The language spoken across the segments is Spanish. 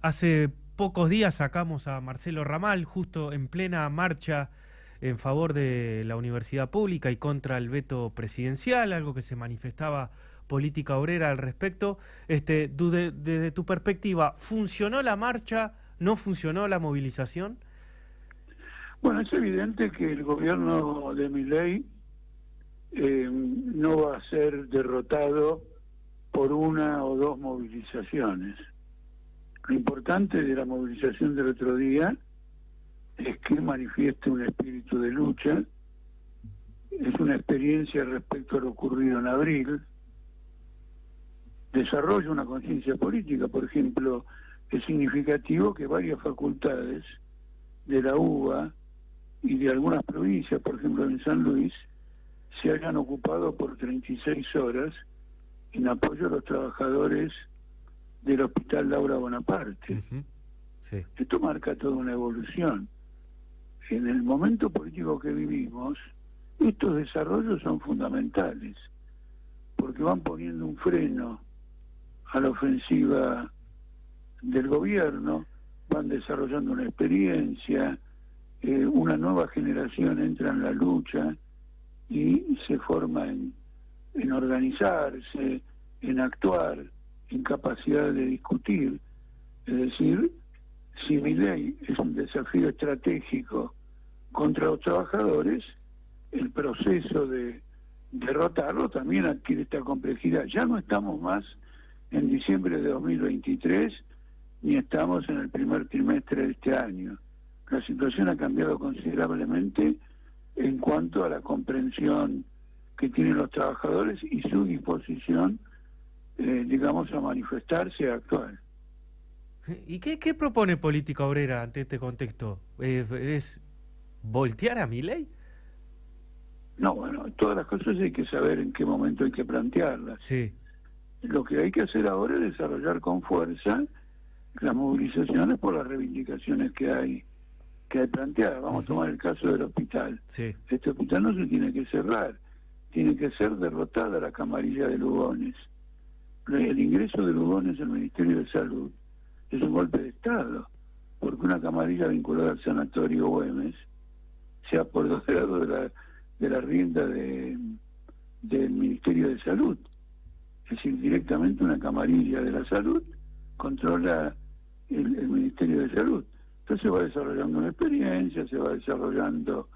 Hace pocos días sacamos a Marcelo Ramal justo en plena marcha en favor de la universidad pública y contra el veto presidencial, algo que se manifestaba Política Obrera al respecto. Desde tu perspectiva, ¿funcionó la marcha? ¿No funcionó la movilización? Bueno, es evidente que el gobierno de Milei no va a ser derrotado por una o dos movilizaciones. Lo importante de la movilización del otro día es que manifieste un espíritu de lucha, es una experiencia respecto a lo ocurrido en abril, desarrolla una conciencia política. Por ejemplo, es significativo que varias facultades de la UBA y de algunas provincias, por ejemplo en San Luis, se hayan ocupado por 36 horas en apoyo a los trabajadores del Hospital Laura Bonaparte. Sí. Esto marca toda una evolución. En el momento político que vivimos, estos desarrollos son fundamentales, porque van poniendo un freno a la ofensiva del gobierno, van desarrollando una experiencia, una nueva generación entra en la lucha y se forma en organizarse, en actuar, en capacidad de discutir. Es decir, si Milei es un desafío estratégico contra los trabajadores, el proceso de derrotarlo también adquiere esta complejidad. Ya no estamos más en diciembre de 2023, ni estamos en el primer trimestre de este año. La situación ha cambiado considerablemente en cuanto a la comprensión que tienen los trabajadores y su disposición, digamos, a manifestarse, a actuar. ¿Y qué propone Política Obrera ante este contexto? ¿Es voltear a Milei? No, bueno, todas las cosas hay que saber en qué momento hay que plantearlas. Sí. Lo que hay que hacer ahora es desarrollar con fuerza las movilizaciones por las reivindicaciones que hay planteadas. Vamos a tomar el caso del hospital. Sí. Este hospital no se tiene que cerrar, tiene que ser derrotada la camarilla de Lugones. El ingreso de Lugones al Ministerio de Salud es un golpe de Estado, porque una camarilla vinculada al sanatorio Güemes se ha apoderado de la rienda del Ministerio de Salud. Es decir, directamente una camarilla de la salud controla el Ministerio de Salud. Entonces se va desarrollando una experiencia, se va desarrollando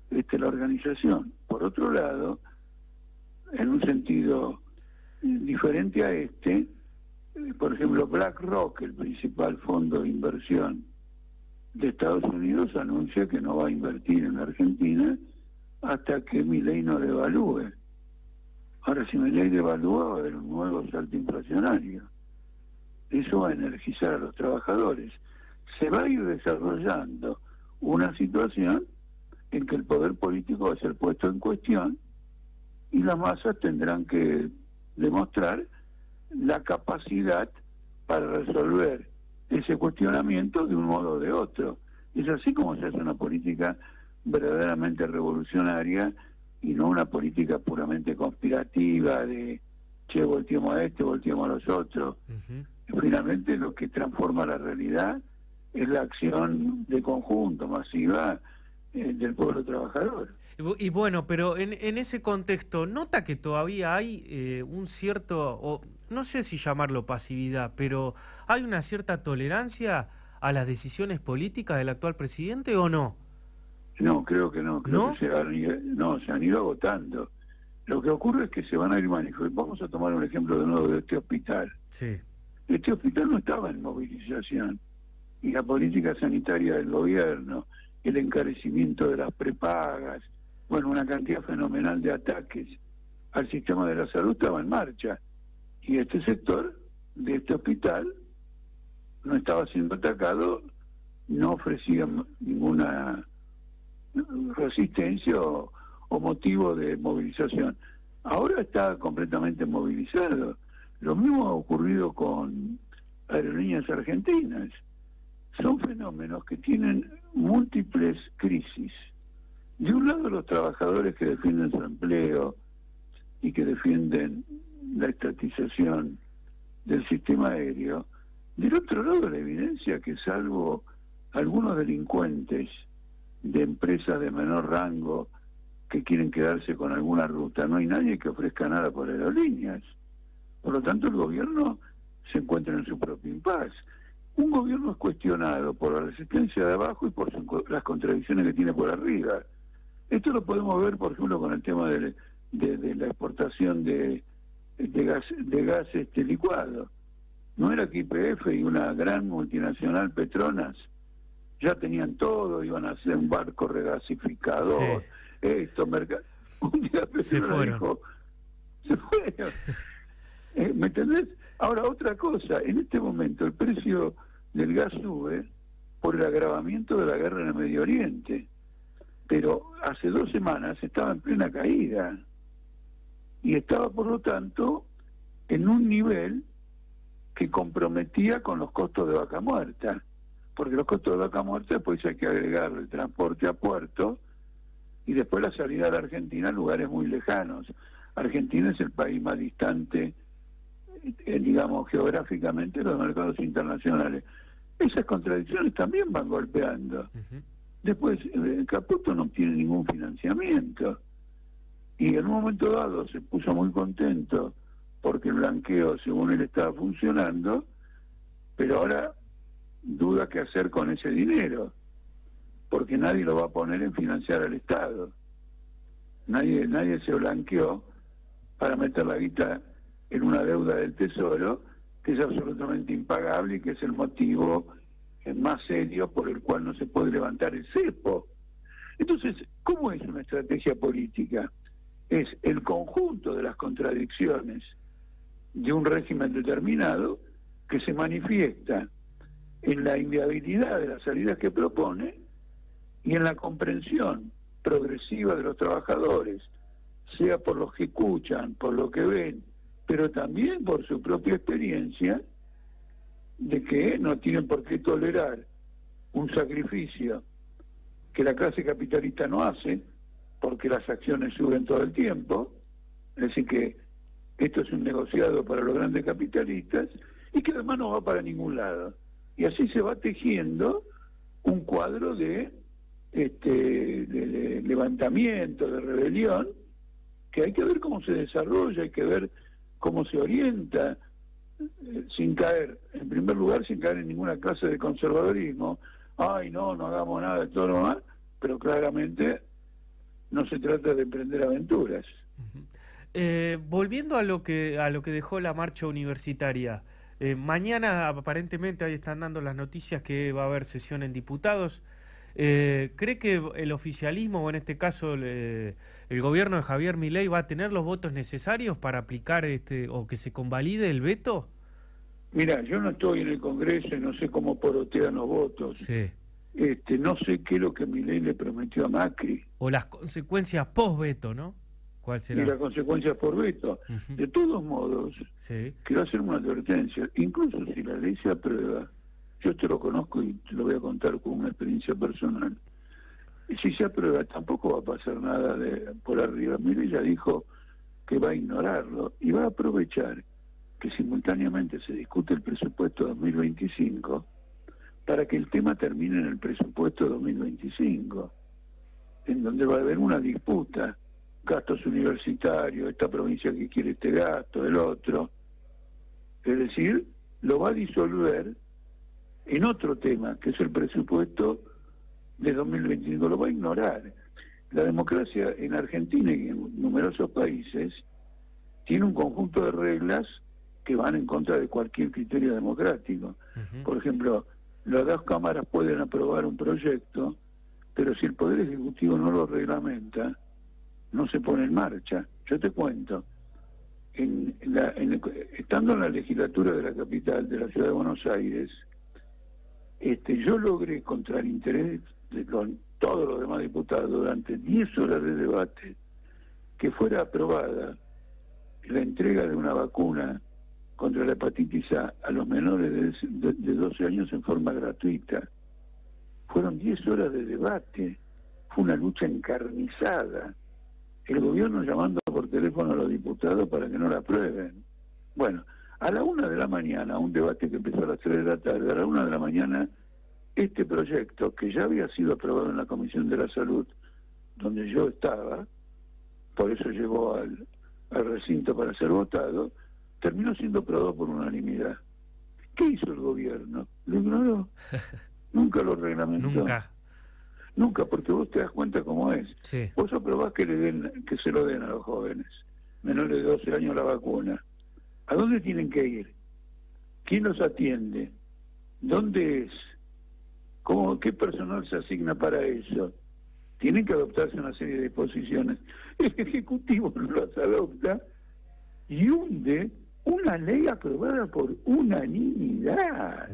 la organización. Por otro lado, en un sentido diferente a por ejemplo, BlackRock, el principal fondo de inversión de Estados Unidos, anuncia que no va a invertir en Argentina hasta que Milei no devalúe. Ahora, si Milei devalúa, va a haber un nuevo salto inflacionario. Eso va a energizar a los trabajadores. Se va a ir desarrollando una situación en que el poder político va a ser puesto en cuestión y las masas tendrán que demostrar la capacidad para resolver ese cuestionamiento de un modo o de otro. Es así como se hace una política verdaderamente revolucionaria y no una política puramente conspirativa de che, volteemos a volteemos a los otros. Finalmente lo que transforma la realidad es la acción de conjunto, masiva, del pueblo trabajador. Y bueno, pero en ese contexto, ¿nota que todavía hay un cierto, o no sé si llamarlo pasividad, pero hay una cierta tolerancia a las decisiones políticas del actual presidente o no? No, creo que no, creo ¿No? que se han ido agotando. Lo que ocurre es que se van a ir manifestando. Vamos a tomar un ejemplo de nuevo de este hospital. Sí. Este hospital no estaba en movilización y la política sanitaria del gobierno, el encarecimiento de las prepagas, bueno, una cantidad fenomenal de ataques al sistema de la salud estaba en marcha y este sector de este hospital no estaba siendo atacado, no ofrecía ninguna resistencia o motivo de movilización. Ahora está completamente movilizado. Lo mismo ha ocurrido con Aerolíneas Argentinas. Son fenómenos que tienen múltiples crisis. De un lado, los trabajadores que defienden su empleo y que defienden la estatización del sistema aéreo, Del otro lado, la evidencia que salvo algunos delincuentes de empresas de menor rango que quieren quedarse con alguna ruta, no hay nadie que ofrezca nada por aerolíneas. Por lo tanto, el gobierno se encuentra en su propio impas. Un gobierno es cuestionado por la resistencia de abajo y por las contradicciones que tiene por arriba. Esto lo podemos ver, por ejemplo, con el tema de la exportación de gas licuado. No era que YPF y una gran multinacional, Petronas, ya tenían todo, iban a hacer un barco regasificador, sí. Un día Se fueron. dijo, se fueron. ¿Me entendés? Ahora, otra cosa, en este momento el precio del gas sube por el agravamiento de la guerra en el Medio Oriente, pero hace 2 semanas estaba en plena caída y estaba, por lo tanto, en un nivel que comprometía con los costos de vaca muerta, porque los costos de vaca muerta después hay que agregar el transporte a puerto y después la salida de la Argentina a lugares muy lejanos. Argentina es el país más distante, digamos, geográficamente de los mercados internacionales. Esas contradicciones también van golpeando. Uh-huh. Después, Caputo no tiene ningún financiamiento y en un momento dado se puso muy contento porque el blanqueo, según él, estaba funcionando, pero ahora duda qué hacer con ese dinero, porque nadie lo va a poner en financiar al Estado. Nadie se blanqueó para meter la guita en una deuda del Tesoro que es absolutamente impagable y que es el motivo más serio por el cual no se puede levantar el cepo. Entonces, ¿cómo es una estrategia política? Es el conjunto de las contradicciones de un régimen determinado que se manifiesta en la inviabilidad de las salidas que propone y en la comprensión progresiva de los trabajadores, sea por los que escuchan, por lo que ven, pero también por su propia experiencia, de que no tienen por qué tolerar un sacrificio que la clase capitalista no hace, porque las acciones suben todo el tiempo, es decir que esto es un negociado para los grandes capitalistas, y que además no va para ningún lado. Y así se va tejiendo un cuadro de levantamiento, de rebelión, que hay que ver cómo se desarrolla, hay que ver cómo se orienta, sin caer, en primer lugar, sin caer en ninguna clase de conservadorismo. Ay, no hagamos nada de todo lo demás, pero claramente no se trata de emprender aventuras. Volviendo a lo que dejó la marcha universitaria, mañana aparentemente ahí están dando las noticias que va a haber sesión en diputados. ¿Cree que el oficialismo, o en este caso el gobierno de Javier Milei, va a tener los votos necesarios para aplicar o que se convalide el veto? Mira, yo no estoy en el Congreso y no sé cómo porotean los votos. Sí. No sé qué es lo que Milei le prometió a Macri. O las consecuencias post-veto, ¿no? ¿Cuál será? Y las consecuencias por veto. Uh-huh. De todos modos, sí. Quiero hacer una advertencia. Incluso si la ley se aprueba, yo te lo conozco y te lo voy a contar con una experiencia personal. Y si se aprueba, tampoco va a pasar nada por arriba. Milei ya dijo que va a ignorarlo y va a aprovechar que simultáneamente se discute el presupuesto 2025 para que el tema termine en el presupuesto 2025, en donde va a haber una disputa, gastos universitarios, esta provincia que quiere este gasto, el otro. Es decir, lo va a disolver en otro tema, que es el presupuesto de 2025, lo va a ignorar. La democracia en Argentina y en numerosos países tiene un conjunto de reglas que van en contra de cualquier criterio democrático. Uh-huh. Por ejemplo, las 2 cámaras pueden aprobar un proyecto, pero si el Poder Ejecutivo no lo reglamenta, no se pone en marcha. Yo te cuento, estando en la legislatura de la capital, de la ciudad de Buenos Aires, yo logré, contra el interés de todos los demás diputados, durante 10 horas de debate, que fuera aprobada la entrega de una vacuna contra la hepatitis a los menores de 12 años en forma gratuita. Fueron 10 horas de debate, fue una lucha encarnizada, el gobierno llamando por teléfono a los diputados para que no la aprueben. Bueno, A la 1 de la mañana, un debate que empezó a las 3 de la tarde, a la 1 de la mañana, este proyecto, que ya había sido aprobado en la Comisión de la Salud, donde yo estaba, por eso llegó al recinto para ser votado, terminó siendo aprobado por unanimidad. ¿Qué hizo el gobierno? Lo ignoró. Nunca lo reglamentó. Nunca, porque vos te das cuenta cómo es. Sí. Vos aprobás que se lo den a los jóvenes, menores de 12 años, la vacuna. ¿A dónde tienen que ir? ¿Quién los atiende? ¿Dónde es? ¿Qué personal se asigna para eso? Tienen que adoptarse una serie de disposiciones. El Ejecutivo no las adopta y hunde una ley aprobada por unanimidad.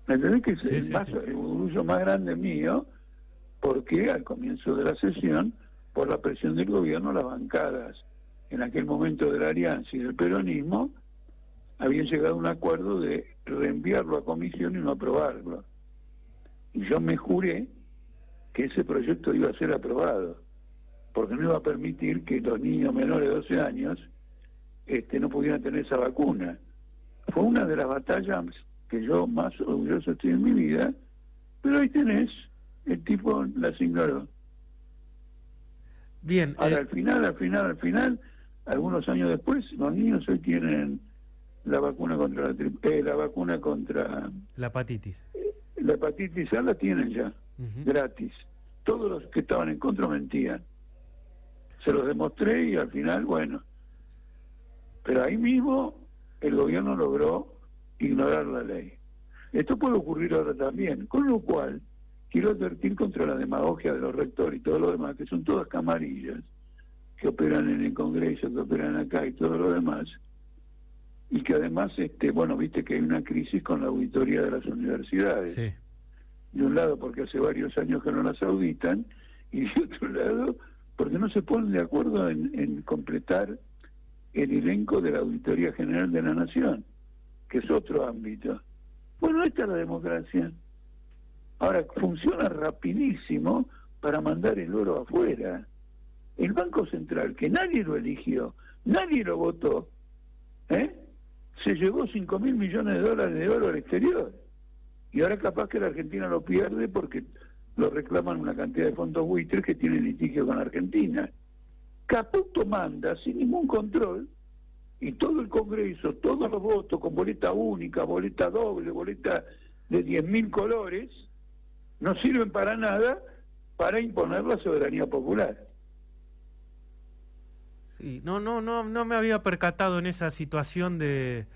¿Me entendés? Que es el orgullo más grande mío, porque al comienzo de la sesión, por la presión del gobierno, las bancadas en aquel momento de la Alianza y del peronismo habían llegado a un acuerdo de reenviarlo a comisión y no aprobarlo. Y yo me juré que ese proyecto iba a ser aprobado, porque no iba a permitir que los niños menores de 12 años no pudieran tener esa vacuna. Fue una de las batallas que yo más orgulloso estoy en mi vida, pero ahí tenés, el tipo las ignoró. Bien. Ahora, al final, algunos años después, los niños hoy tienen la vacuna contra la hepatitis. La hepatitis A la tienen ya, gratis. Todos los que estaban en contra mentían. Se los demostré y al final, bueno. Pero ahí mismo el gobierno logró ignorar la ley. Esto puede ocurrir ahora también, con lo cual quiero advertir contra la demagogia de los rectores y todo lo demás, que son todas camarillas, que operan en el Congreso, que operan acá y todo lo demás, y que además, bueno, viste que hay una crisis con la auditoría de las universidades. Sí. De un lado porque hace varios años que no las auditan, y de otro lado porque no se ponen de acuerdo en completar el elenco de la Auditoría General de la Nación, que es otro ámbito. Bueno, esta es la democracia. Ahora, funciona rapidísimo para mandar el oro afuera. El Banco Central, que nadie lo eligió, nadie lo votó, se llevó $5.000 millones de oro al exterior. Y ahora capaz que la Argentina lo pierde porque lo reclaman una cantidad de fondos buitres que tienen litigio con Argentina. Caputo manda sin ningún control, y todo el Congreso, todos los votos con boleta única, boleta doble, boleta de 10.000 colores, no sirven para nada para imponer la soberanía popular. Sí, no me había percatado en esa situación de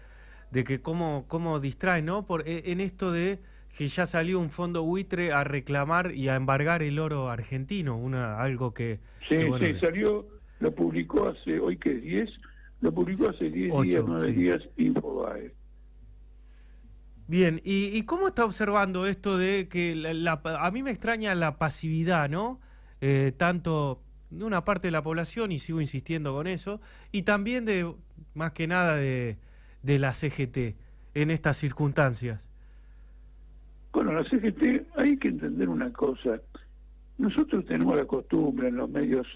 que cómo distrae, ¿no? En esto de que ya salió un fondo buitre a reclamar y a embargar el oro argentino, algo que... Sí, bueno, salió, lo publicó hace, hoy que es 10, lo publicó hace 10 días, 9 días, Infobae. Bien, ¿y cómo está observando esto de que a mí me extraña la pasividad, ¿no? Tanto de una parte de la población, y sigo insistiendo con eso, y también más que nada de la CGT en estas circunstancias. Bueno, la CGT, hay que entender una cosa. Nosotros tenemos la costumbre en los medios,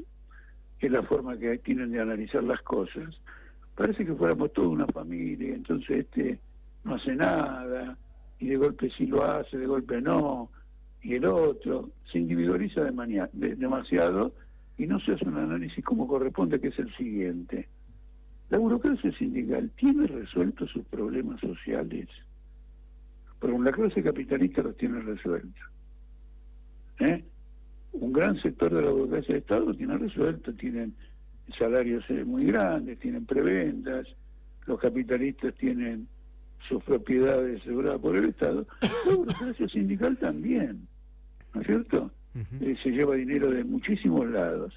que es la forma que tienen de analizar las cosas. Parece que fuéramos toda una familia, entonces no hace nada, y de golpe sí lo hace, de golpe no, y el otro se individualiza demasiado y no se hace un análisis como corresponde, que es el siguiente. La burocracia sindical tiene resueltos sus problemas sociales, pero la clase capitalista los tiene resueltos. Un gran sector de la burocracia de Estado lo tiene resuelto, tienen salarios muy grandes, tienen preventas, los capitalistas tienen sus propiedades aseguradas por el Estado. La burocracia sindical también, ¿no es cierto? Se lleva dinero de muchísimos lados.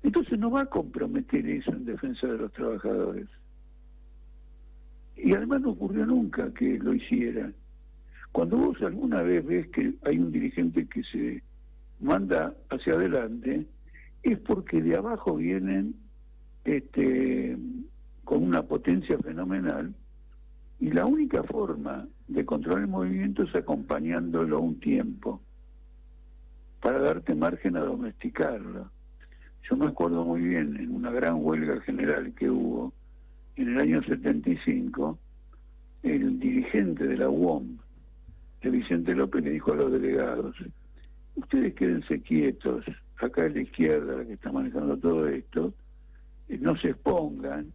Entonces no va a comprometer eso en defensa de los trabajadores. Y además no ocurrió nunca que lo hiciera. Cuando vos alguna vez ves que hay un dirigente que se manda hacia adelante, es porque de abajo vienen con una potencia fenomenal, y la única forma de controlar el movimiento es acompañándolo un tiempo, para darte margen a domesticarlo. Yo me acuerdo muy bien, en una gran huelga general que hubo en el año 75, el dirigente de la UOM, de Vicente López, le dijo a los delegados: ustedes quédense quietos, acá en la izquierda, la que está manejando todo esto, no se expongan,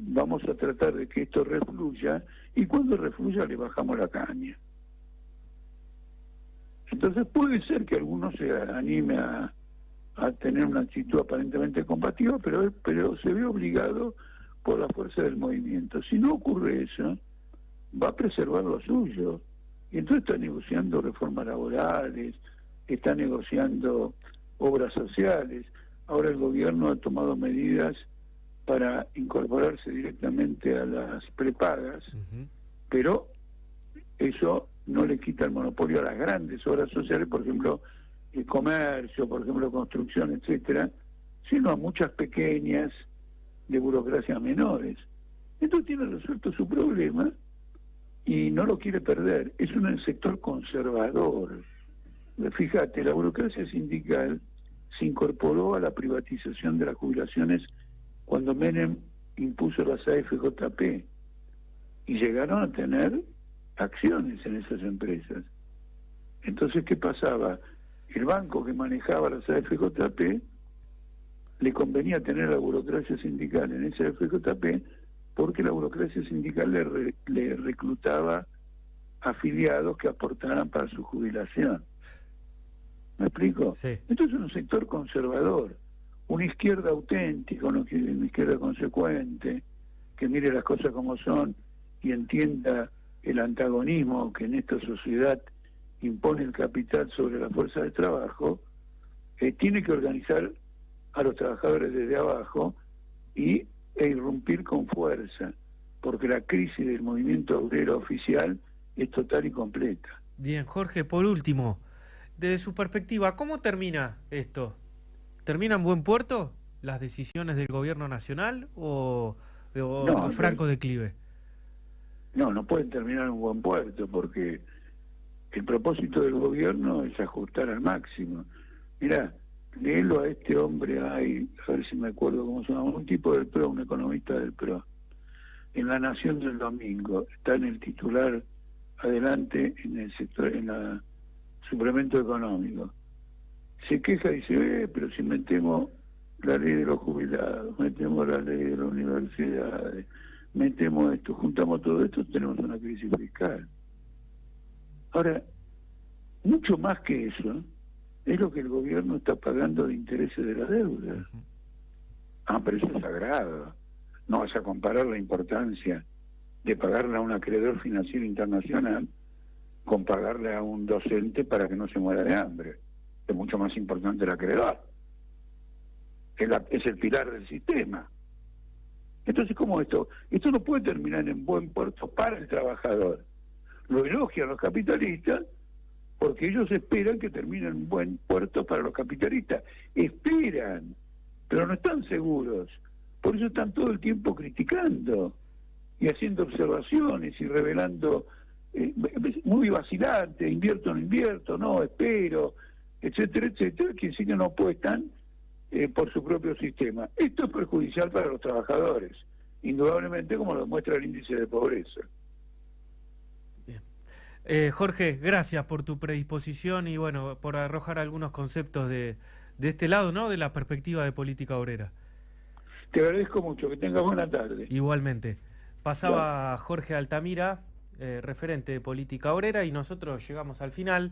vamos a tratar de que esto refluya, y cuando refluya le bajamos la caña. Entonces puede ser que alguno se anime a tener una actitud aparentemente combativa, pero se ve obligado por la fuerza del movimiento. Si no ocurre eso, va a preservar lo suyo. Y entonces está negociando reformas laborales, está negociando obras sociales. Ahora el gobierno ha tomado medidas para incorporarse directamente a las prepagas, pero eso no le quita el monopolio a las grandes obras sociales, por ejemplo, el comercio, por ejemplo, construcción, etcétera, sino a muchas pequeñas de burocracia menores. Entonces tiene resuelto su problema y no lo quiere perder. Es un sector conservador. Fíjate, la burocracia sindical se incorporó a la privatización de las jubilaciones cuando Menem impuso las AFJP y llegaron a tener acciones en esas empresas. Entonces, ¿qué pasaba? El banco que manejaba las AFJP le convenía tener la burocracia sindical en esa AFJP porque la burocracia sindical le reclutaba afiliados que aportaran para su jubilación. ¿Me explico? Sí. Entonces es un sector conservador, una izquierda auténtica, una izquierda consecuente, que mire las cosas como son y entienda el antagonismo que en esta sociedad impone el capital sobre la fuerza de trabajo, tiene que organizar a los trabajadores desde abajo e irrumpir con fuerza, porque la crisis del movimiento obrero oficial es total y completa. Bien, Jorge, por último, desde su perspectiva, ¿cómo termina esto? ¿Termina en buen puerto las decisiones del gobierno nacional o No, franco declive? No pueden terminar en un buen puerto, porque el propósito del gobierno es ajustar al máximo. Mirá, léelo a este hombre, a ver si me acuerdo cómo se llama, un tipo del PRO, un economista del PRO, en La Nación del domingo, está en el titular adelante en el sector, en el suplemento económico. Se queja y dice, pero si metemos la ley de los jubilados, metemos la ley de las universidades, metemos esto, juntamos todo esto, tenemos una crisis fiscal. Ahora, mucho más que eso, es lo que el gobierno está pagando de intereses de la deuda. Pero eso es sagrado. No vas a comparar la importancia de pagarle a un acreedor financiero internacional con pagarle a un docente para que no se muera de hambre. Es mucho más importante el acreedor. Es el pilar del sistema. Entonces, ¿cómo esto? Esto no puede terminar en buen puerto para el trabajador. Lo elogian los capitalistas porque ellos esperan que termine en buen puerto para los capitalistas. Esperan, pero no están seguros. Por eso están todo el tiempo criticando y haciendo observaciones y revelando muy vacilante, invierto o no invierto, no, espero, etcétera, etcétera, que sí que no apuestan por su propio sistema. Esto es perjudicial para los trabajadores, indudablemente, como lo demuestra el índice de pobreza. Bien. Jorge, gracias por tu predisposición y bueno, por arrojar algunos conceptos de este lado, ¿no? De la perspectiva de política obrera. Te agradezco mucho, que tengas buena tarde. Igualmente. Pasaba Jorge Altamira, referente de política obrera, y nosotros llegamos al final.